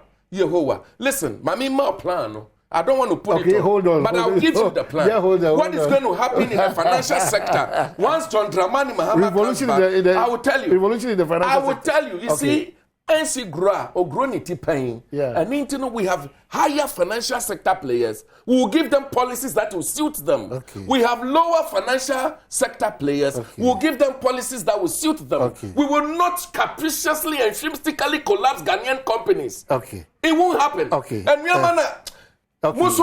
Listen, Mami ma plan. I don't want to put it on. Hold on. But I'll give you the plan. Yeah, hold on. What is going to happen in the financial sector once John Dramani Mahama comes back? I will tell you. Revolution in the financial sector. I will tell you. You see, NC Gra or Gronity Pain, and internal we have higher financial sector players. We will give them policies that will suit them. Okay. We have lower financial sector players. Okay. We will give them policies that will suit them. Okay. We will not capriciously and whimsically collapse Ghanaian companies. Okay. It won't happen. Okay. And we are Yes,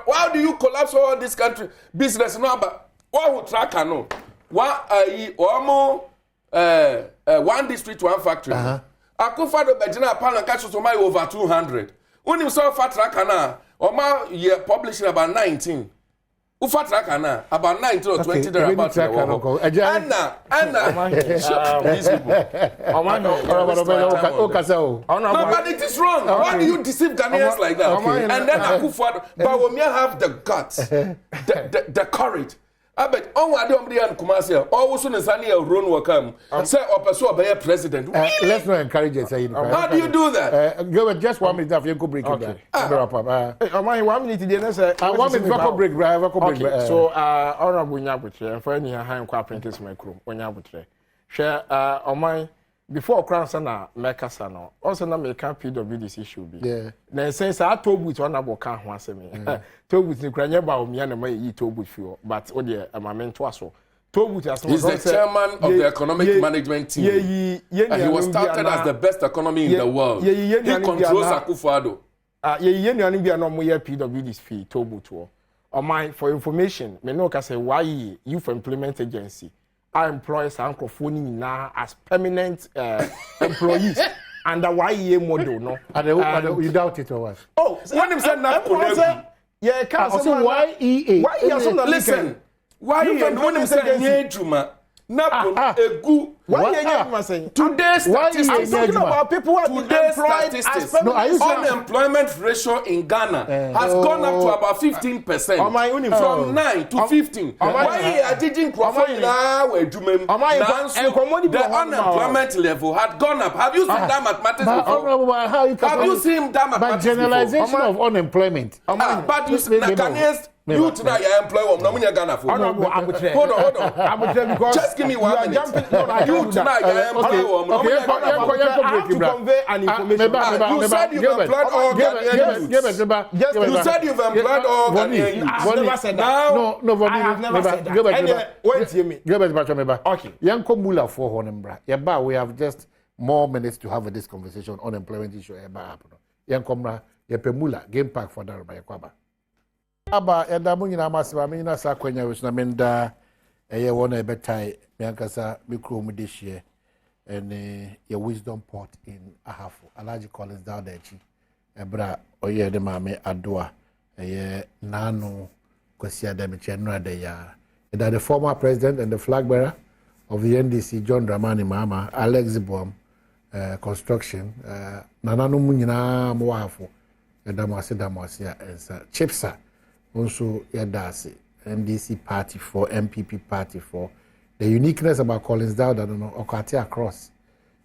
why do you collapse all this country business number? Why would track no? One district, one factory. Akufo-Addo Bejina Apana catch to my over 200. When you saw fat tracker or my year publishing about 19. Ufa tracker na about 19 or 20 there about Anna, these people. No, but it is wrong. Why do you deceive Ghanaians like that? And then Akufo-Addo, but we may have the guts, the courage. I bet on Adom and Kumasi, always soon as any run will come. Say, or pursue a president. Let's not encourage it. How do you do that? Go with just 1 minute after you go break it down. Am I 1 minute today? 1 minute break, break. So, honorable Nyabutre, for any high apprentice micro, when Nyabutre. Share on my before Crown Sana, Mekasano, also not make PWD's issue be. Yeah. Then since I told with one about can't once me. Told with the Grania about me and my told with you, but what the my mentor so. Told with us. He's the chairman of the economic management team. And he was touted as the best economy in the world. He controls Akufo-Addo. Be no more PWD's fee told with you. On my for information, me know can say why youth employment agency. Our employees are now as permanent employees under YEA model, no? You doubt it or what? Oh, when him said that, yeah, also YEA. Listen, YEA, when him said Juma, Egu. Today's statistics. I'm talking about people who have been employed as unemployment ratio in Ghana has gone up to about 15%. From 9 to 15. Why didn't the unemployment level had gone up? Have you seen that mathematics before? Have you seen that mathematics before? Generalization of unemployment. But you Ghanaians you tonight you employ one. No, Ghana for. Hold on. Just give me 1 minute. You tonight you employ one. To convey an information. You said you've employed all Ghanaian youths. You said you've employed all Ghanaian youths. I have never said that. No, I have never said that. Anyway, wait to me. Okay. Yanko Mula for Honembra. Yaba, we have just more minutes to have this conversation on unemployment issue. Yanko Mula, Yepemula, Game Park for Daraba. Aba yadamu nyina maseba me nyina sa kwanya wesuna menda eye wona ebetai me ankasa me kro mu dehie ene ye wisdom port in Ahafo Alhaji Collins down there chi ebra oye de mame adoa eye nanu kwasi adame chenra de ya that the former president and the flag bearer of the NDC John Dramani Mahama Alex Badwam construction nananu mu nyina mo Ahafo edamase ya ensa chipsa also Yadasi, NDC party for MPP party for the uniqueness about Collins Dowd, I don't know, Okati across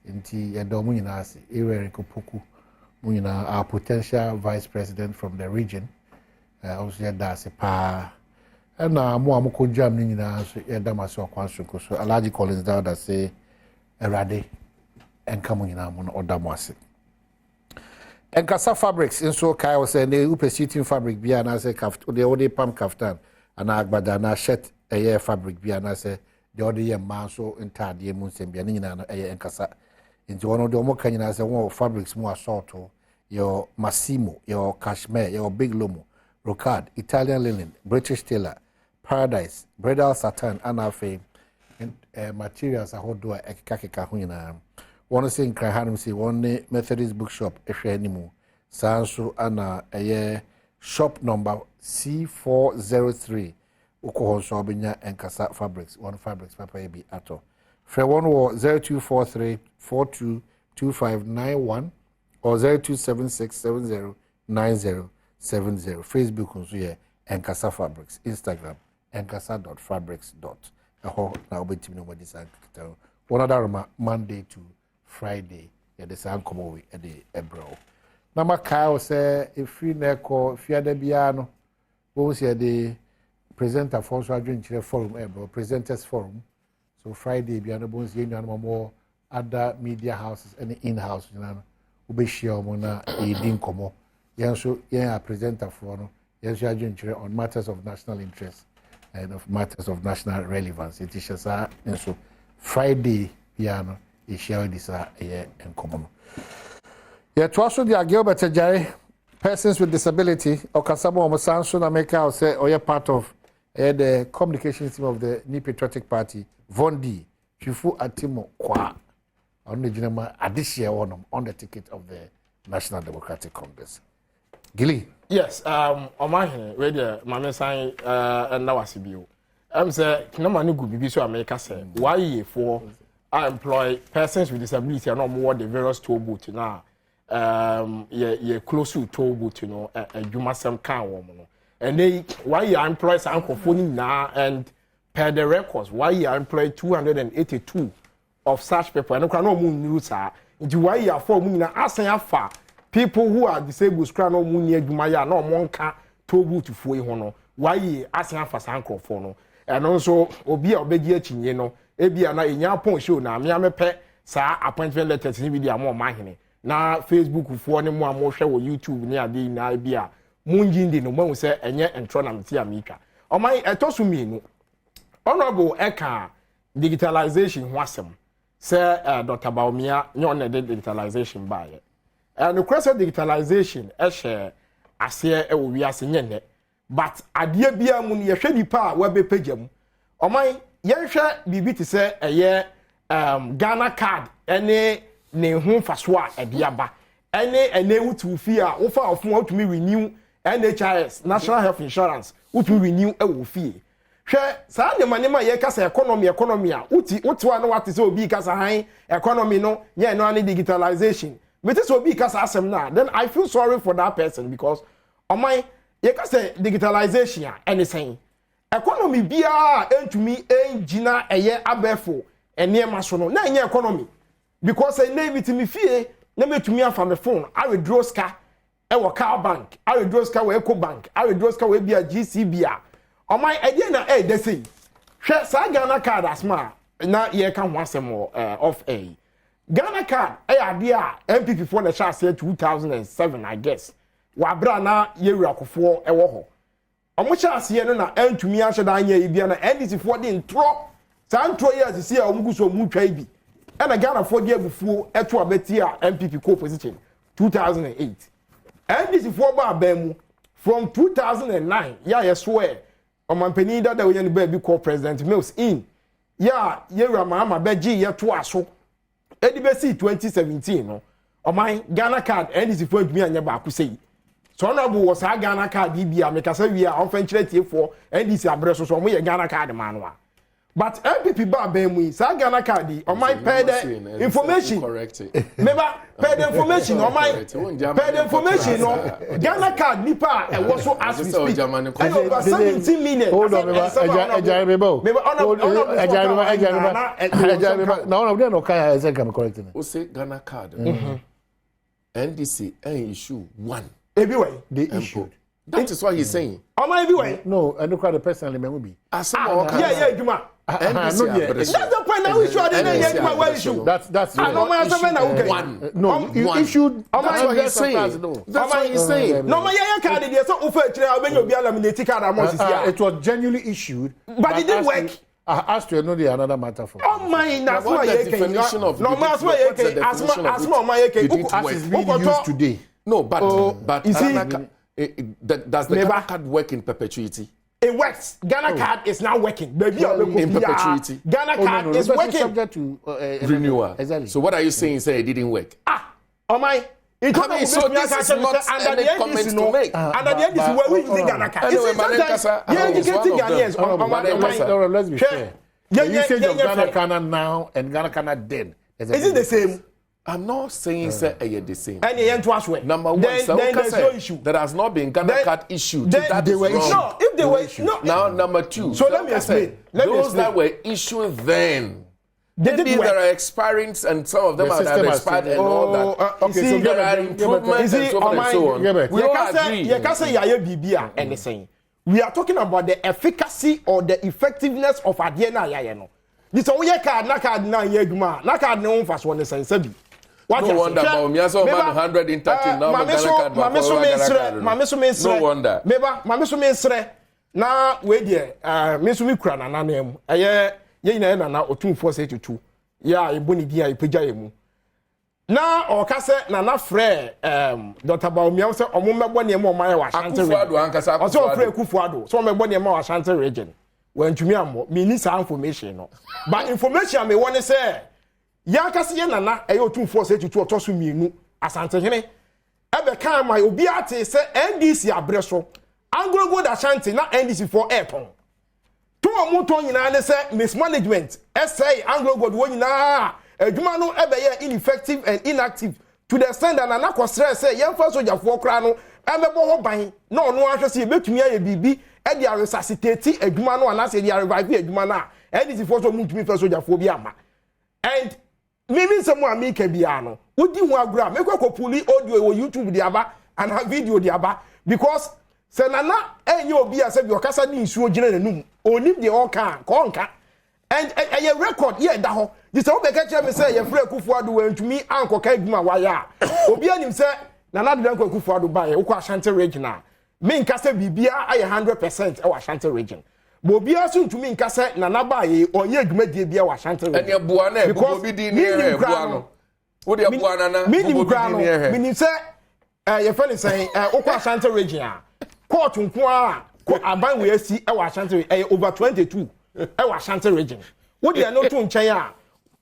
into Adom Munasi, Ere Kopuku, Munina, our potential vice president from the region, also Yadasi pa, and now Muamuko Jam Nina, Yadamaso Kwansuko, so Alhaji Collins Dowd, I say, Erade, and Kamunina or Damwasi. And Kasa fabrics in so Kai was saying they pursuing fabric be and I say the only palm kaftan and agbada na shirt a year fabric be and I say the other year man so entire the moon same be and Kasa into one of the more can say one fabrics more assault your Massimo, your cashmere, your big lomo, brocade, Italian linen, British tailor, Paradise, Bridal Satin, and Afe, and materials are hot door, a kakaka. One say in Krahanum, say one Methodist bookshop, if anymore. Sanso, and a shop number C403, Ukoho Sobinya and Casa Fabrics, one fabrics, Papa be ato. For one war 0243 422591 or 0276709070. Facebook on here Enkasa Fabrics, Instagram enkasa.fabrics. Now be team number this one other Monday to Friday. Yeah, the sun come away at the ebro. Nama Kyle say if you neko if you the biano, what was the presenter for forum ebro presenters forum. So Friday, be able to see more other media houses and in-house. You know, we be share mona eating komo. So yeah, presenter for no. Yes, you are on matters of national interest and of matters of national relevance. It is just and so Friday, piano is share this yeah and common. Yeah, to also the Gilbert Jai persons with disability or Kasabo Omosanso na make out say or part of the communication team of the New Patriotic Party. Vondi, Chifu Atimo Kwa, on the Genema Adishia on the ticket of the National Democratic Congress. Gilly? Yes, on my hand, radio, my sign, and now I see you. I'm saying, no man who could be so America say, why for I employ persons with disability and no more the various toll boot now. You're close to toll boot, you know, and you must some kind woman. And they, why you employ some phone now and per the records, why you employed 282 of such people. And no moon news are. Why you are for moon asking for people who are disabled, no moon near Jumaya, no monka, tobu to Fui Hono. Why you asking for Sanko Fono? And also, Obi Obediachin, you know, Ebiana in your point show now, me am a pet, sir, appointment letters in video more mahine. Now, Facebook for any more share with YouTube near the Nibia. Moonjindi no one say, and yet and Tronam Tia Mika. Oh my, I told me no. Honorable Eka digitalization wasem say Dr. Baumia nyon the digitalization by it. And the question digitalization share ase e wo wiase nyene but ade bia mu ne yehwe nipa we be pagem oman yehwe bibi ti say Ghana card ene ne hu faso a ede aba ene wutu fi a wo fa ofun otumi renew NHIS National Health Insurance utumi renew e wo fi hwe saa ne manema ye kasa economy a uti na wate se obi kasa han economy no ye no ani digitalization me te se obi kasa asem na then I feel sorry for that person because oman ye kasa digitalization anything economy bia entumi engina eye abefo enema so no na enye economy because e na bitimi fie na metumi afa me phone I withdraw ska e wo car bank I withdraw ska we eco bank I withdraw ska we bia GCB a my idea na they say hwe sa Ghana card asma na ye ka ho asem of a Ghana card ade a MPP for the chance 2007 I guess wa bra na ye wurakofo e wo ho omo chance ye no na antumi a hye da anya e bia na NDC for the intro sa intro ye asisi a omugu so mu twa bi e na Ghana for the abufuo eto abeti a MPP co-position 2008 NDC for ba abamu from 2009 yeah swear Omampeni that we any baby call President Mills in. Yeah, Yera Mama Beji ya to aso. Edibesi 2017 no. My Ghana card and is for me and Yaba say. So honorable was our Ghana card DB make us say we are often for and this abreso so we Ghana card manwa. But MPP ba bemwi sa Ghana card on my paid information. Correct. Remember paid information on my paid information no Ghana card nipa e was so as we speak. Over 17 million. Hold on, Ejaribo. No, no, no, okay, I think I'm correct. We say Ghana card. NDC issue one. Everywhere they issued. That is what he's saying. Am I everywhere? No, I don't quite personally maybe. Yeah, Juma. That's the point now. Issue. I didn't get my issue. That's one. No, you issued. That's what he's saying. That's what he's saying. No, my card is so offer. When you be laminated card, it was genuinely issued, but it didn't work. I asked you another matter for. Oh my, that's why you can. No, that's why you can. As my as being used today. No, but you see. Does the Ghana card work in perpetuity? it works. Ghana card is now working. Baby, in perpetuity. Ghana card is working. Subject to renewal. Exactly. So what are you saying? Say it didn't work. Oh my. So this is not any comments to make. And at the end, this is where we use the Ghana card. Let's be fair. The usage of Ghana card now and Ghana card then. Is it the same? I'm not saying say the same. And you to us Number one, then there's no issue. There has not been Ghana card issued. That is wrong. No, if they were no. Now number two. So let me explain. Those that were issued then. Maybe there are expirings and some of them have expired and all that. Okay, so there are improvements and so on and so on. We all agree. We are talking about the efficacy or the effectiveness of Adiena Yayeno. This is why card na card na yeguma na card na on fast one sense bi. No wonder about me so man 100 in 13 now Ghana card. Mame so no wonder. Mame so mesre na we there me so me kura na na em. Eye ye nyina na otumfo 82. Ya eboni dia epagya emu. Na okase na frɛ Dr. Bawumia sɛ ɔmo mɛbɔ ne ma ɔman wa Ashanti region. Akufuado ankasa Akufuado. Ɔsɛ ɔfrɛ Akufuado. So ɔmɛbɔ ne ma wa Ashanti region. Wantumi ammo. Me ni sa information no. But information me wone sɛ ya kase ye nana ɛyɛ otumfo 82 ɔtɔ so mienu Asante hene. Ebe kan ma obi ate sɛ NDC abrɛ so. Anglo Gold Ashanti na NDC for airpon. To ɔmo to nyina ne sɛ mismanagement. Say Anglo Gold wo nyina adwuma no ebeye ineffective and inactive to the extent that na kwosere say yemfa sojafoɔ kra no emebo ho ban na ɔno ahwɛ sɛ yebetumi aye bibi e dia resuscitate adwuma no anase dia revive adwuma na NDC for so mutumi fa sojafoɔ bi ama and maybe some amika bia no wodi hu agura mekɔ puli audio wo YouTube di aba and video di aba because se nana enye obi a se bi okasa di nsuo gina nanum onim de ɔka ko nka and a record yeah da ho this one make me say ye frɛ Akufuado wantumi ankoka adwuma waya obi anim sɛ nana de anko Akufuado ba ye ukɔ Ashanti region a me nka sɛ bibia aye 100% ɛwɔ Ashanti region but obi aso ntumi nka sɛ nana ba ye onye adwuma die bia wɔ Ashanti region ɛne boa na obi di ne yɛ boa no wo de boa nana obi di ne yɛ me nim sɛ ye fɛ ne sɛ ukɔ Ashanti region a court nko a ko aban we asi ɛwɔ Ashanti over 22 ɛwɔ Ashanti region wo de no to nkyɛn a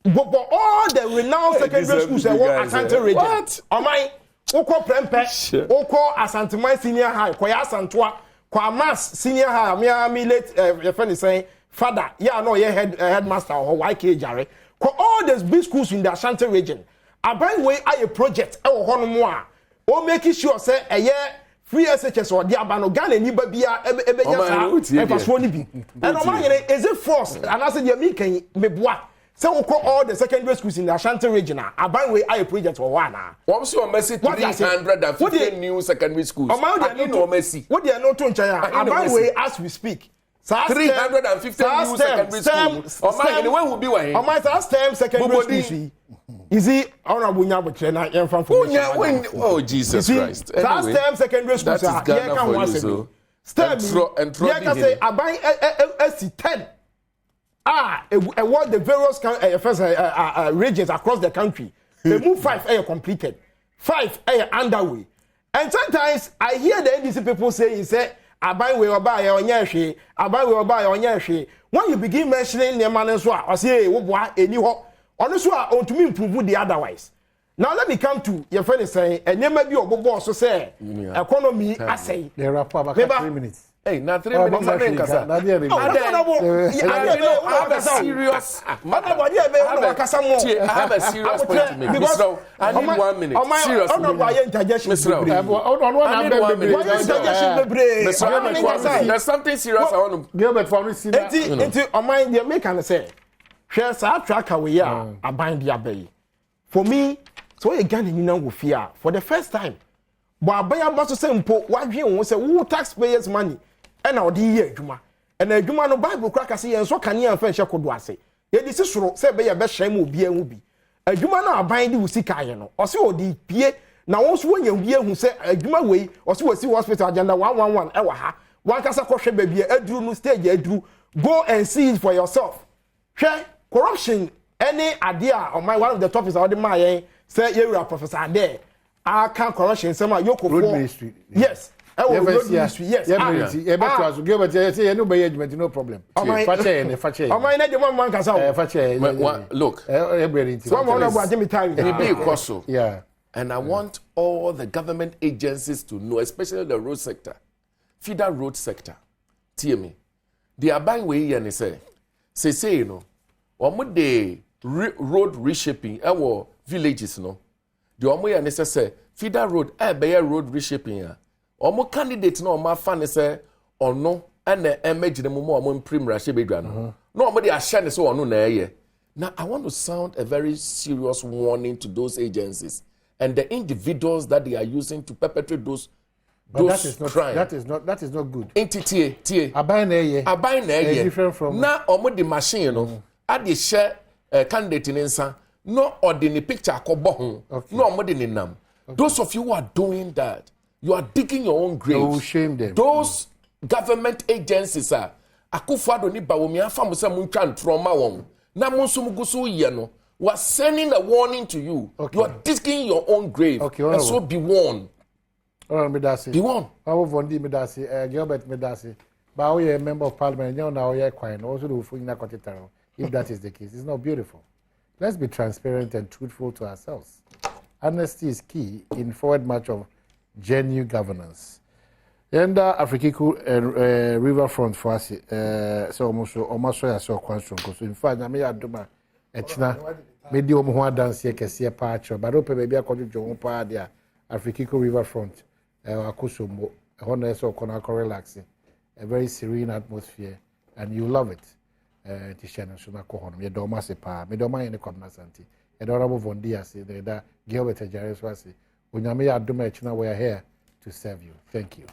but all the renowned secondary schools that were Ashanti region. What? Omai, Oko Prempe, Oko Asanteman Senior High, Koya Santua, Kwamas Senior High, me late, your friend is saying, Father, yeah, no, your headmaster or YK Jare. All these big schools in the Ashanti region. I buy way a project, Honomoa, or making sure, say, a year. Free SHS or Diabano Ghana ni babia ebenya e paso ni bi and o man is it force and I said you me kan meboa say we call all the secondary schools in the Ashanti region aban we aye project for one na won so mercy 350 new secondary schools o man dey no mercy what dey no to nchen aban we as we speak 350 new secondary schools o man when will be when o man STEM secondary schools is it honorable Nyabotre na yen fan for oh Jesus Christ anyway STEM secondary schools are here can one say STEM and can say aban AC 10 what the various regions across the country they move 5 are completed 5 are underway and sometimes I hear the NDC people saying say aban we oba ya onye hwe aban we oba ya onye hwe when you begin mentioning the man so a say wo boa eni ho ono so a ontumi improve the otherwise now let me come to your friend saying enema bi obobo so say economy asay the wrap up 3 minutes. Hey, na 3 minutes I think kasa. Na there I have a serious point to make. Mr. I need 1 minute. Seriously. There's something serious I want to Gilbert for me see that. Into on mind the make and say. Share sa track away a aban dia bay. For me, so you Ghana ni na go fear for the first time. But aban about say mpo wadwe won say who taxpayers money. And now the year Juma. And a Juma no Bible crack say and so can you and share could say. Yet this is true, say by your best shame will be and will be. A Juma now bind you see Kayano, or so the PA. Now also when you hear who say a Juma way, or so see hospital agenda 111 hour ha. One casa question baby, a drew no stage, a drew. Go and see it for yourself. Share corruption, any idea on my one of the topics of the my say you are professor there. I can't corruption some yoko road ministry. Yes. road ministry, yes. Gilbert, say no management, no problem. Look, yeah. And I want all the government agencies to know, especially the road sector, feeder road sector. Tell me, they are buying way and say, you know, or the road reshaping our villages, no. The omo and say feeder road, road reshaping ya. Omo candidate no ma fan say or no, and the image the mumo omo prim rashebedwa no. No omo dey ashare so ono na eye. Now I want to sound a very serious warning to those agencies and the individuals that they are using to perpetrate those crimes. That is not good. Entity Abai na eye. Different from na omo the machine you know. At the share candidate in insa no ordinary picture akobo ho. No omo de ninam. Those of you who are doing that, you are digging your own grave. Oh, shame them. Those government agencies are Akufo-Addo ni Badwam afa se muntwa ntroma won. Na monso muguso ye no. Was sending a warning to you. Okay. You are digging your own grave. Okay, and so be warned. Be warned. How Vondi Medasi, Gilbert Medasi. But we are a member of parliament, you know, now we are quiet. Also, if that is the case, it's not beautiful. Let's be transparent and truthful to ourselves. Honesty is key in forward march of genuine governance. And Afrikiku riverfront for us, so almost so question. In fact, I may have done Echna, maybe Omo dance here, Kessia Patch, but open maybe according to John Padia, Afrikiku riverfront, Akusumbo, Honor so Konako relaxing, a very serene atmosphere, and you love it. Tishana Sunako, Medoma Sepa, Medoma in the Comnasanti, Adorable Vondia, say that Gilbert Jaris Wasi, when you may have done Echna, we are here to serve you. Thank you.